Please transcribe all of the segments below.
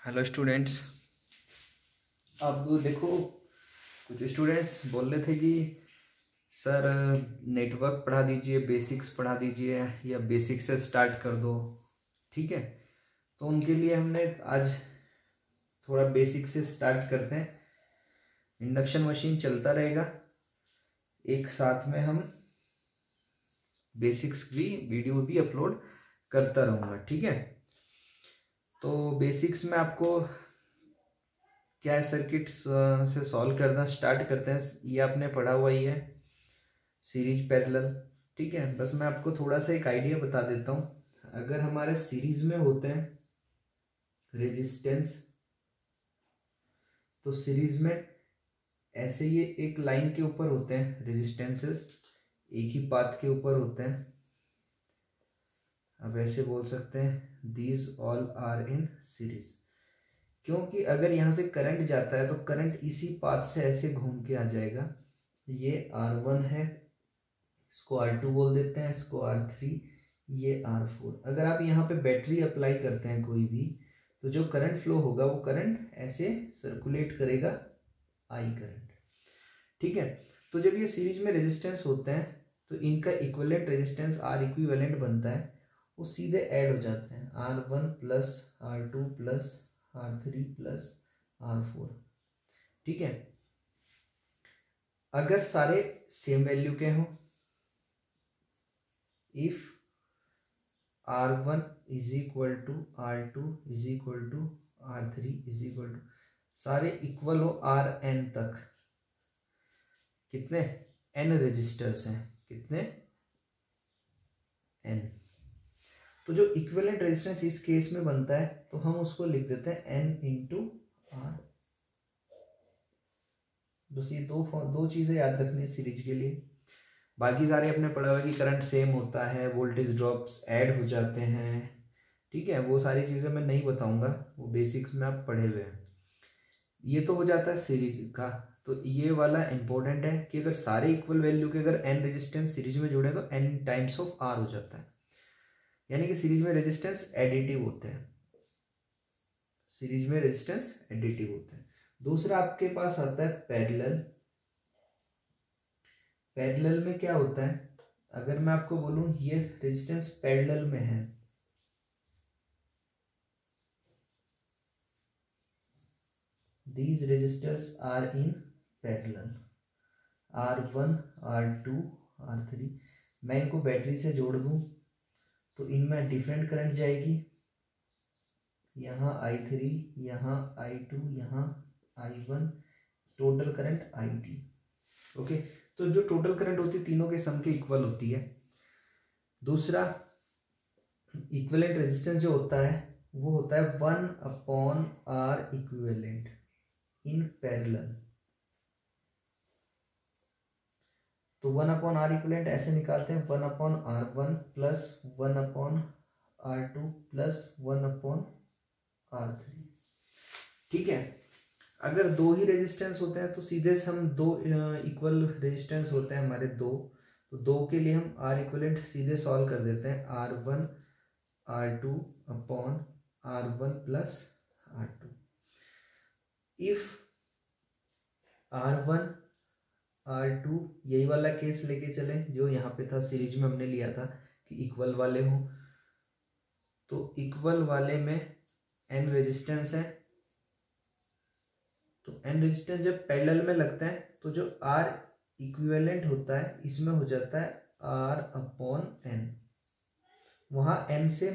Hello students. अब देखो, कुछ स्टूडेंट्स बोल रहे थे कि सर नेटवर्क पढ़ा दीजिए, बेसिक्स पढ़ा दीजिए या बेसिक्स से स्टार्ट कर दो। ठीक है, तो उनके लिए हमने आज थोड़ा बेसिक से स्टार्ट करते हैं। इंडक्शन मशीन चलता रहेगा, एक साथ में हम बेसिक्स भी वीडियो भी अपलोड करता रहूँगा। ठीक है, तो बेसिक्स में आपको क्या है, सर्किट से सॉल्व करना स्टार्ट करते हैं। ये आपने पढ़ा हुआ ही है, सीरीज पैरेलल। ठीक है, बस मैं आपको थोड़ा सा एक आइडिया बता देता हूँ। अगर हमारे सीरीज में होते हैं रेजिस्टेंस, तो सीरीज में ऐसे ये एक लाइन के ऊपर होते हैं रेजिस्टेंसेस, एक ही पाथ के ऊपर होते हैं। अब ऐसे बोल सकते हैं these all are in series, क्योंकि अगर यहाँ से करंट जाता है तो करंट इसी पाथ से ऐसे घूम के आ जाएगा। ये R1 है, इसको R2 बोल देते हैं, इसको R3, ये R4। अगर आप यहाँ पे बैटरी अप्लाई करते हैं कोई भी, तो जो करंट फ्लो होगा वो करंट ऐसे सर्कुलेट करेगा, आई करंट। ठीक है, तो जब ये सीरीज में रेजिस्टेंस होते हैं तो इनका इक्विवेलेंट रेजिस्टेंस R इक्विवेलेंट बनता है, वो सीधे ऐड हो जाते हैं, R1 plus R2 plus R3 plus R4। ठीक है, अगर सारे सेम वैल्यू के हों, if R1 is equal to R2 is equal to R3 is equal to, सारे इक्वल हो Rn तक, कितने n रेजिस्टर्स हैं, कितने n। तो जो इक्विवेलेंट रेजिस्टेंस इस केस में बनता है तो हम उसको लिख देते हैं n इंटू R। बस ये दो चीजें याद रखनी है सीरीज के लिए। बाकी सारे अपने पढ़ा हुआ कि करंट सेम होता है, वोल्टेज ड्रॉप्स ऐड हो जाते हैं। ठीक है, वो सारी चीजें मैं नहीं बताऊंगा, वो बेसिक्स में आप पढ़े हुए हैं। ये तो हो जाता है सीरीज का। तो ये वाला इंपॉर्टेंट है कि अगर सारे इक्वल वैल्यू के अगर n रेजिस्टेंस सीरीज में जुड़े तो n टाइम्स ऑफ R हो जाता है, यानी कि सीरीज में रेजिस्टेंस एडिटिव होते हैं, सीरीज में रेजिस्टेंस एडिटिव होते हैं। दूसरा आपके पास आता है पैरेलल। पैरेलल में क्या होता है, अगर मैं आपको बोलूं ये रेजिस्टेंस पैरेलल में है, these resistors are in parallel, R1 R2 R3। मैं इनको बैटरी से जोड़ दूं तो इनमें डिफरेंट करंट जाएगी, यहाँ I3, यहाँ I2, यहाँ I1, total current IT। Okay, तो जो टोटल करंट होती है तीनों के सम के इक्वल होती है। दूसरा इक्विवेलेंट रेजिस्टेंस जो होता है वो होता है 1/R इक्विवेलेंट इन पैरेलल। तो 1/R इक्विवेलेंट ऐसे निकालते हैं, 1/R1 plus 1/R2 plus 1/R3। ठीक है, अगर दो ही रेजिस्टेंस होते हैं तो सीधे से हम दो इक्वल रेजिस्टेंस होते हैं हमारे दो, तो दो के लिए हम R इक्विवेलेंट सीधे सॉल्व कर देते हैं, R1 R2 upon R1 plus R2। If R1 R2 यही वाला केस लेके चले जो यहाँ पे था, सीरीज में हमने लिया था कि इक्वल वाले हो, तो इक्वल वाले में n रेजिस्टेंस है, तो n रेजिस्टेंस जब पैरेलल में लगता है तो जो R इक्विवेलेंट होता है इसमें हो जाता है R अपॉन n। वहां n से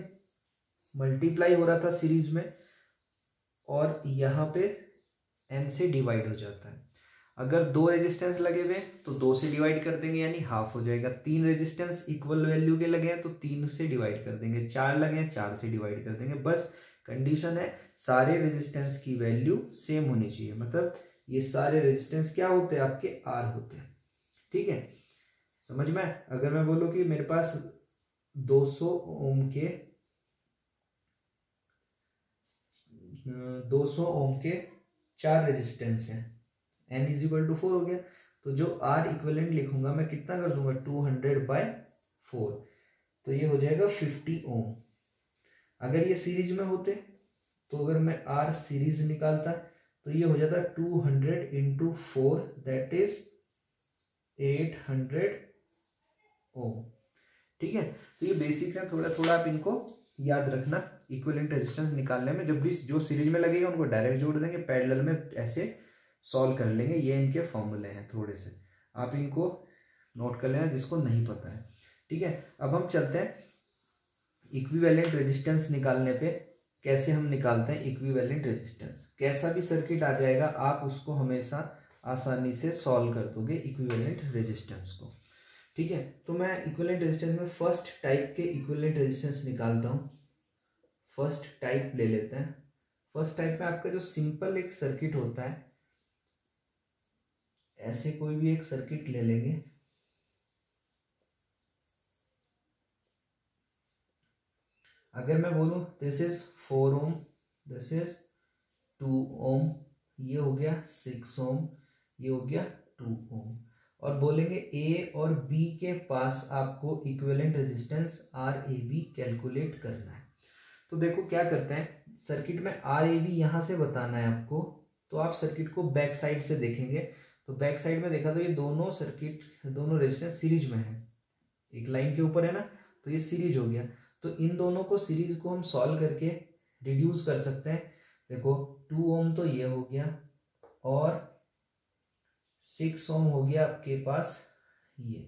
मल्टीप्लाई हो रहा था सीरीज में, और यहाँ पे n से डिवाइड हो जाता है। अगर दो रेजिस्टेंस लगे हुए तो दो से डिवाइड कर देंगे यानी हाफ हो जाएगा। तीन रेजिस्टेंस इक्वल वैल्यू के लगे हैं तो तीन से डिवाइड कर देंगे। चार लगे हैं, चार से डिवाइड कर देंगे। बस कंडीशन है सारे रेजिस्टेंस की वैल्यू सेम होनी चाहिए, मतलब ये सारे रेजिस्टेंस क्या होते हैं, आपके R होते हैं। ठीक है, समझ में। अगर मैं बोलूं कि मेरे पास 200 ओम के 4 रेजिस्टेंस हैं, n इज इक्वल टू 4 हो गया, तो जो R इक्विवेलेंट लिखूंगा मैं कितना कर दूंगा, 200/4, तो ये हो जाएगा 50 ओम। अगर ये सीरीज में होते तो अगर मैं आर सीरीज निकालता तो ये हो जाता 200 इंटू 4 दैट इज 800 ओम। ठीक है, तो ये बेसिक्स है, थोड़ा थोड़ा आप इनको याद रखना इक्विवेलेंट रेजिस्टेंस निकालने में। जब भी जो सीरीज में लगेगा उनको डायरेक्ट जोड़ देंगे, पैरेलल में ऐसे सॉल्व कर लेंगे। ये इनके फॉर्मूले हैं, थोड़े से आप इनको नोट कर लेना जिसको नहीं पता है। ठीक है, अब हम चलते हैं इक्विवेलेंट रेजिस्टेंस निकालने पे। कैसे हम निकालते हैं इक्विवेलेंट रेजिस्टेंस? कैसा भी सर्किट आ जाएगा आप उसको हमेशा आसानी से सॉल्व कर दोगे इक्विवेलेंट रेजिस्टेंस को। ठीक है, तो मैं इक्विवेलेंट रेजिस्टेंस में फर्स्ट टाइप के इक्विवेलेंट रेजिस्टेंस निकालता हूँ। फर्स्ट टाइप ले लेते हैं। फर्स्ट टाइप में आपका जो सिंपल एक सर्किट होता है, ऐसे कोई भी एक सर्किट ले लेंगे। अगर मैं बोलूं this is 4 ohm, this is 2 ohm, ये हो गया 6 ओम, ये हो गया 2 ओम, और बोलेंगे ए और बी के पास आपको equivalent resistance R A B calculate करना है। तो देखो क्या करते हैं, सर्किट में आर ए बी यहां से बताना है आपको। तो आप सर्किट को बैक साइड से देखेंगे, तो बैक साइड में देखा तो ये दोनों सर्किट, दोनों रेजिस्टेंस सीरीज में है, एक लाइन के ऊपर है ना, तो ये सीरीज हो गया। तो इन दोनों को सीरीज को हम सॉल्व करके रिड्यूस कर सकते हैं। देखो 2 ओम तो ये हो गया, और 6 ओम हो गया आपके पास ये,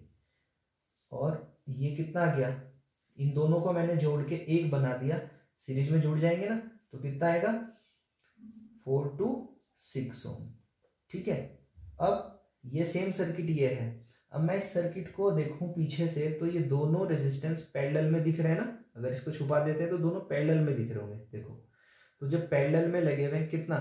और ये कितना आ गया, इन दोनों को मैंने जोड़ के एक बना दिया, सीरीज में जुड़ जाएंगे ना, तो कितना आएगा 4 to 6 ओम। ठीक है, अब ये सेम सर्किट ये है। अब मैं इस सर्किट को देखूं पीछे से, तो ये दोनों रेजिस्टेंस पैरेलल में दिख रहे हैं ना। अगर इसको छुपा देते हैं तो दोनों पैरेलल में दिख रहे होंगे। देखो, तो जब पैरेलल में लगे हुए कितना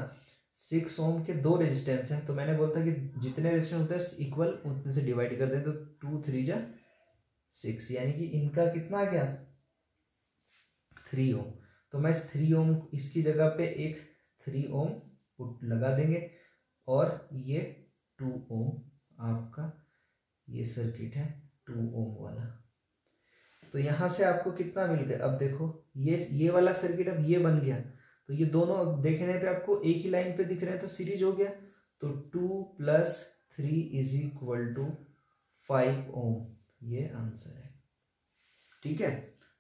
6 ओम के दो रेजिस्टेंस हैं, तो मैंने बोलता कि जितने रेजिस्टेंस होते हैं इक्वल उतने से डिवाइड कर दें, तो 2 3 जा 6, यानी कि इनका कितना आ गया 3 ओम। तो मैं इस 3 ओम इसकी जगह पे एक 3 ओम पुट लगा देंगे, और ये 2 ओम आपका ये सर्किट है 2 ओम वाला। तो यहां से आपको कितना मिल गया, अब देखो ये वाला सर्किट अब ये बन गया, तो ये दोनों अब देखने पे आपको एक ही लाइन पे दिख रहे हैं, तो सीरीज हो गया। तो 2 + 3 = 5 ओम, ये आंसर है। ठीक है,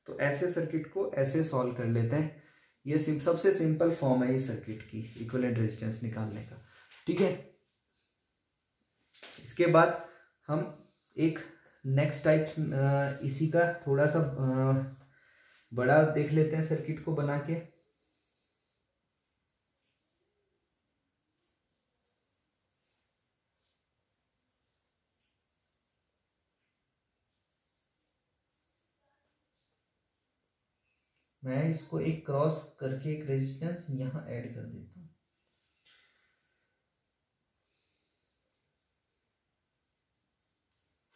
तो ऐसे सर्किट को ऐसे सॉल्व कर लेते हैं। ये सबसे सिंपल फॉर्म है इस सर्किट की इक्विवेलेंट रेजिस्टेंस निकालने का। ठीक है, इसके बाद हम एक नेक्स्ट टाइप इसी का थोड़ा सा बड़ा देख लेते हैं सर्किट को बना के। मैं इसको एक क्रॉस करके एक रेजिस्टेंस यहां ऐड कर देता हूं।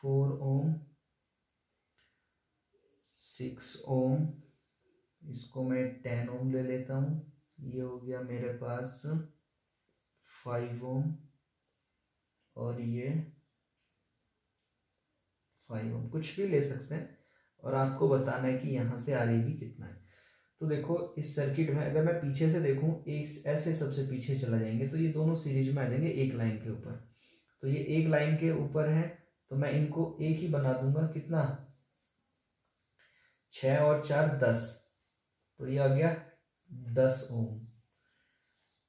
फोर ओम, 6 ओम, इसको मैं 10 ओम ले लेता हूं। ये हो गया मेरे पास 5 ओम, और ये 5 ओम, कुछ भी ले सकते हैं, और आपको बताना है कि यहाँ से RAB कितना है। तो देखो इस सर्किट में अगर मैं पीछे से देखूं, एक ऐसे सबसे पीछे चला जाएंगे तो ये दोनों सीरीज में आ जाएंगे एक लाइन के ऊपर। तो ये एक लाइन के ऊपर है, तो मैं इनको एक ही बना दूंगा, कितना 6 और 4 10, तो ये आ गया 10 ओम।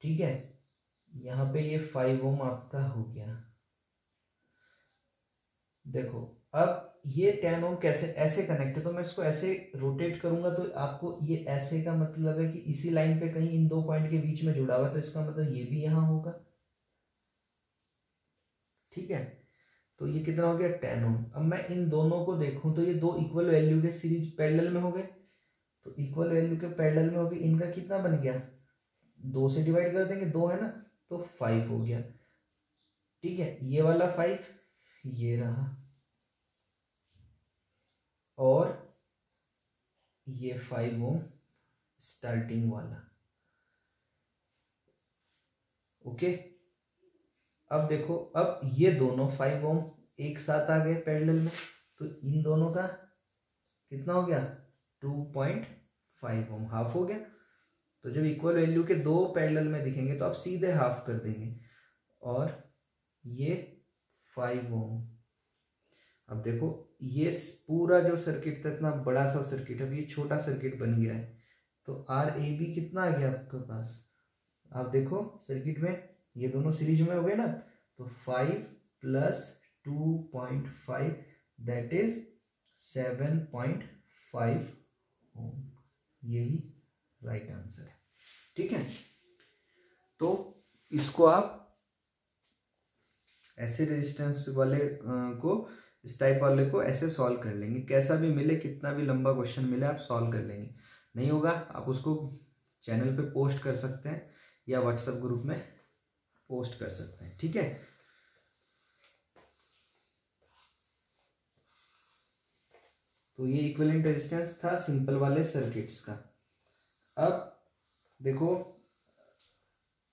ठीक है, यहाँ पे ये 5 ओम आपका हो गया। देखो अब ये 10 ओम कैसे ऐसे कनेक्ट है, तो मैं इसको ऐसे रोटेट करूंगा, तो आपको ये ऐसे का मतलब है कि इसी लाइन पे कहीं इन दो पॉइंट के बीच में जुड़ा हुआ है, तो इसका मतलब ये भी यहां होगा। ठीक है, तो ये कितना हो गया 10 ओम। अब मैं इन दोनों को देखूं तो ये दो इक्वल वैल्यू के सीरीज पैरेलल में हो गए, तो इक्वल वैल्यू के पैरेलल में हो गए, इनका कितना बन गया 2 से डिवाइड कर देंगे, 2 है ना, तो 5 हो गया। ठीक है, ये वाला 5 ये रहा, और ये 5 ओम स्टार्टिंग वाला। ओके, अब देखो अब ये दोनों 5 ओम एक साथ आ गए पैरेलल में, तो इन दोनों का कितना हो गया 2.5 ओम, हाफ हो गया। तो जब इक्वल वैल्यू के दो पैरेलल में दिखेंगे तो आप सीधे हाफ कर देंगे, और ये 5 ओम। अब देखो ये पूरा जो सर्किट था इतना बड़ा सा सर्किट, अब ये छोटा सर्किट बन गया है, तो आर ए बी कितना आ गया आपके पास। आप देखो सर्किट में ये दोनों सीरीज में हो गए ना, तो 5 प्लस 2.5 दैट इज 7.5 ओम। यही राइट आंसर है। ठीक है, तो इसको आप ऐसे रेजिस्टेंस वाले को, इस टाइप वाले को ऐसे सॉल्व कर लेंगे, कैसा भी मिले, कितना भी लंबा क्वेश्चन मिले आप सॉल्व कर लेंगे। नहीं होगा आप उसको चैनल पे पोस्ट कर सकते हैं या व्हाट्सएप ग्रुप में पोस्ट कर सकते हैं। ठीक है, तो ये इक्विवेलेंट रेजिस्टेंस था सिंपल वाले सर्किट्स का। अब देखो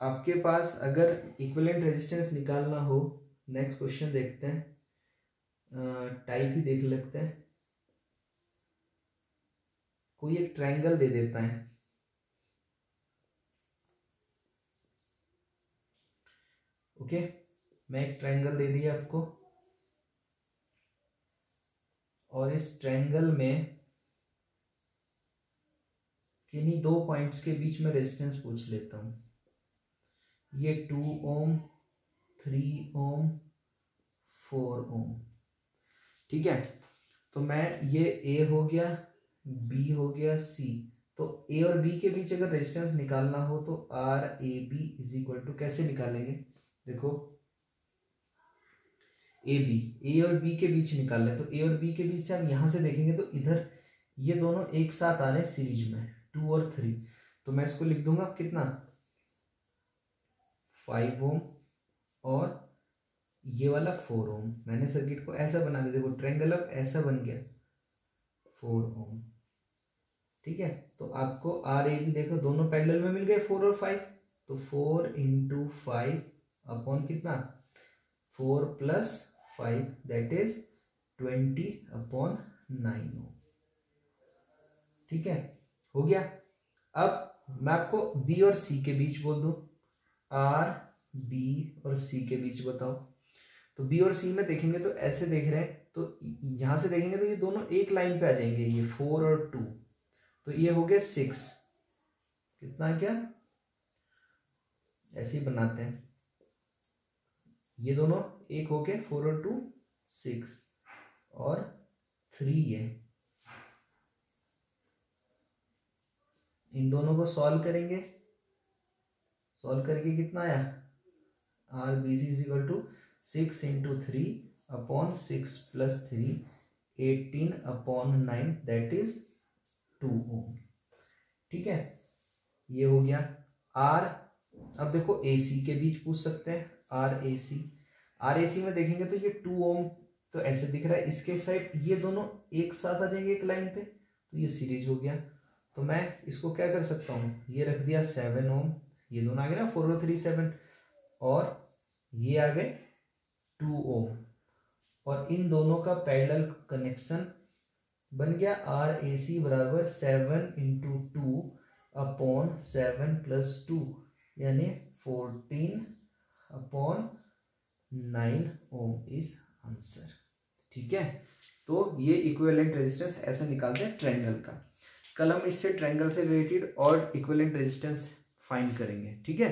आपके पास अगर इक्विवेलेंट रेजिस्टेंस निकालना हो, नेक्स्ट क्वेश्चन देखते हैं, टाइप ही देख लेते हैं। कोई एक ट्रायंगल दे देता है, ओके, मैं एक ट्रायंगल दे दिया आपको, और इस ट्रायंगल में किन्हीं दो पॉइंट्स के बीच में रेजिस्टेंस पूछ लेता हूं। ये 2 ओम, 3 ओम, 4 ओम। ठीक है, तो मैं ये ए हो गया, बी हो गया, सी, तो ए और बी के बीच अगर रेजिस्टेंस निकालना हो तो R A B is equal to, कैसे निकालेंगे, देखो ए बी, ए और बी के बीच निकाल ले, तो ए और बी के बीच से हम यहां से देखेंगे तो इधर ये दोनों एक साथ आ रहे हैं सीरीज में, 2 और 3, तो मैं इसको लिख दूंगा कितना, 5 ओम, और ये वाला 4 ओम। मैंने सर्किट को ऐसा बना दिया, देखो ट्रायंगल अब ऐसा बन गया, 4 ओम। ठीक है, तो आपको आर ए बी देखो दोनों पैरेलल में मिल गए 4 और 5, तो 4 इंटू 5 अपॉन कितना, 4 प्लस 5 दैट इज 20 अपॉन 9 ओम। ठीक है, हो गया। अब मैं आपको बी और सी के बीच बोल दूं, आर बी और सी के बीच बताओ, तो बी और सी में देखेंगे तो ऐसे देख रहे हैं, तो यहां से देखेंगे तो ये दोनों एक लाइन पे आ जाएंगे, ये 4 और 2, तो ये हो गया 6, कितना क्या, ऐसे ही बनाते हैं, ये दोनों एक हो गए, 4 और 2 6, और 3 है, इन दोनों को सॉल्व करेंगे, सॉल्व करके कितना आया, R B C is equal to 6 into 3 upon 6 plus 3 18 upon 9 that is 2 ohm. ठीक है, ये हो गया आर। अब देखो ए सी के बीच पूछ सकते हैं, R A C, R A सी में देखेंगे तो ये 2 ओम तो ऐसे दिख रहा है, इसके साइड ये दोनों एक साथ आ जाएंगे एक लाइन पे, तो ये सीरीज हो गया। तो मैं इसको क्या कर सकता हूँ, ये रख दिया 7 ओम, ये दोनों आ गए ना 4 और 3 7, और ये आ गए 2 ओम, और इन दोनों का पैरेलल कनेक्शन बन गया आर ए सी बराबर 7 इंटू 2 अपॉन 7 प्लस 2 यानी 14 अपॉन 9 ओम इज आंसर। ठीक है, तो ये इक्विवेलेंट रेजिस्टेंस ऐसे निकालते हैं ट्रायंगल का। कल हम इससे ट्रायंगल से रिलेटेड और इक्विवेलेंट रेजिस्टेंस फाइंड करेंगे। ठीक है।